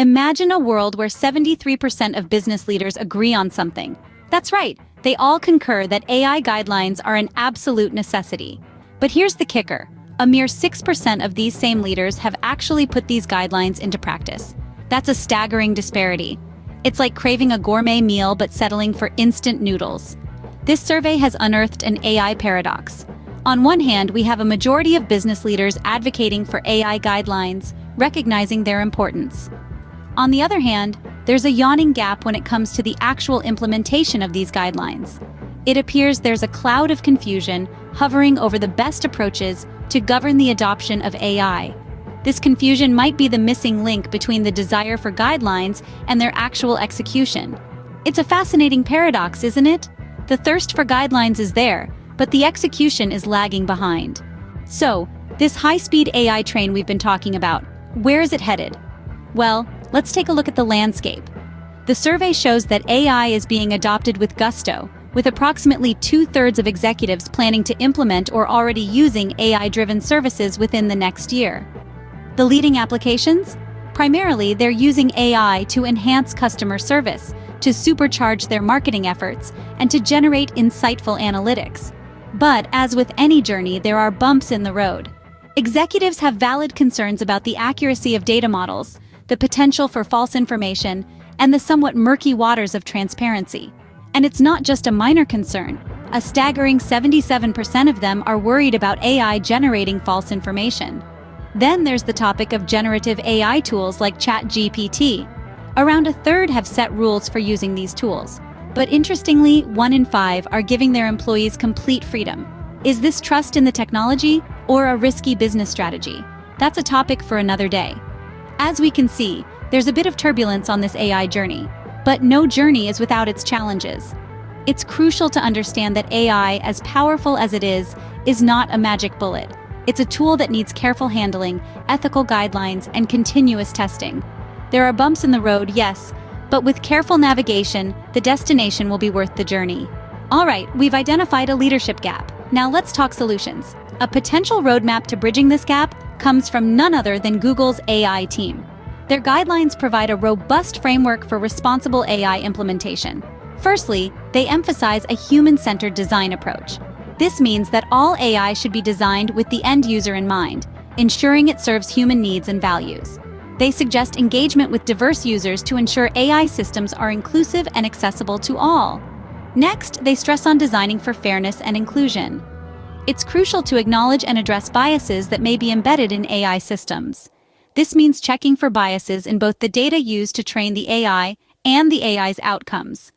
Imagine a world where 73% of business leaders agree on something. That's right, they all concur that AI guidelines are an absolute necessity. But here's the kicker. A mere 6% of these same leaders have actually put these guidelines into practice. That's a staggering disparity. It's like craving a gourmet meal but settling for instant noodles. This survey has unearthed an AI paradox. On one hand, we have a majority of business leaders advocating for AI guidelines, recognizing their importance. On the other hand, there's a yawning gap when it comes to the actual implementation of these guidelines. It appears there's a cloud of confusion hovering over the best approaches to govern the adoption of AI. This confusion might be the missing link between the desire for guidelines and their actual execution. It's a fascinating paradox, isn't it? The thirst for guidelines is there, but the execution is lagging behind. So, this high-speed AI train we've been talking about, where is it headed? Well, let's take a look at the landscape. The survey shows that AI is being adopted with gusto, with approximately 2/3 of executives planning to implement or already using AI-driven services within the next year. The leading applications? Primarily, they're using AI to enhance customer service, to supercharge their marketing efforts, and to generate insightful analytics. But as with any journey, there are bumps in the road. Executives have valid concerns about the accuracy of data models, the potential for false information, and the somewhat murky waters of transparency. And it's not just a minor concern. A staggering 77% of them are worried about AI generating false information. Then there's the topic of generative AI tools like ChatGPT. Around a third have set rules for using these tools. But interestingly, 1 in 5 are giving their employees complete freedom. Is this trust in the technology or a risky business strategy? That's a topic for another day. As we can see, there's a bit of turbulence on this AI journey. But no journey is without its challenges. It's crucial to understand that AI, as powerful as it is not a magic bullet. It's a tool that needs careful handling, ethical guidelines, and continuous testing. There are bumps in the road, yes, but with careful navigation, the destination will be worth the journey. All right, we've identified a leadership gap. Now let's talk solutions. A potential roadmap to bridging this gap comes from none other than Google's AI team. Their guidelines provide a robust framework for responsible AI implementation. Firstly, they emphasize a human-centered design approach. This means that all AI should be designed with the end user in mind, ensuring it serves human needs and values. They suggest engagement with diverse users to ensure AI systems are inclusive and accessible to all. Next, they stress on designing for fairness and inclusion. It's crucial to acknowledge and address biases that may be embedded in AI systems. This means checking for biases in both the data used to train the AI and the AI's outcomes.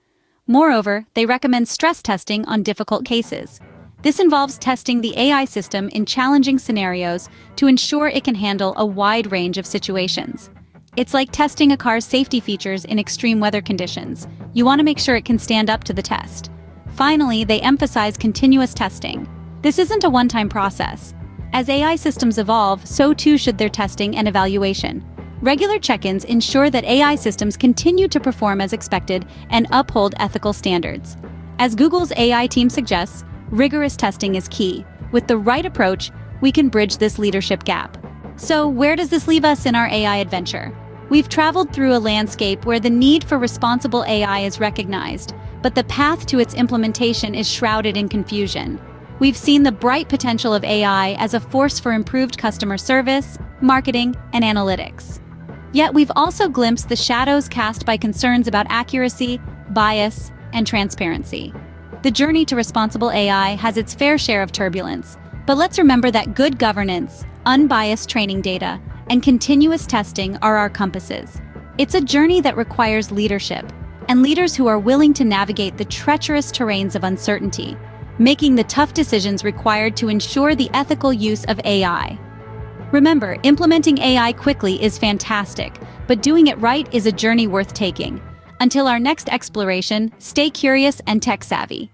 Moreover, they recommend stress testing on difficult cases. This involves testing the AI system in challenging scenarios to ensure it can handle a wide range of situations. It's like testing a car's safety features in extreme weather conditions. You want to make sure it can stand up to the test. Finally, they emphasize continuous testing. This isn't a one-time process. As AI systems evolve, so too should their testing and evaluation. Regular check-ins ensure that AI systems continue to perform as expected and uphold ethical standards. As Google's AI team suggests, rigorous testing is key. With the right approach, we can bridge this leadership gap. So, where does this leave us in our AI adventure? We've traveled through a landscape where the need for responsible AI is recognized, but the path to its implementation is shrouded in confusion. We've seen the bright potential of AI as a force for improved customer service, marketing, and analytics. Yet we've also glimpsed the shadows cast by concerns about accuracy, bias, and transparency. The journey to responsible AI has its fair share of turbulence, but let's remember that good governance, unbiased training data, and continuous testing are our compasses. It's a journey that requires leadership, and leaders who are willing to navigate the treacherous terrains of uncertainty, making the tough decisions required to ensure the ethical use of AI. Remember, implementing AI quickly is fantastic, but doing it right is a journey worth taking. Until our next exploration, stay curious and tech-savvy.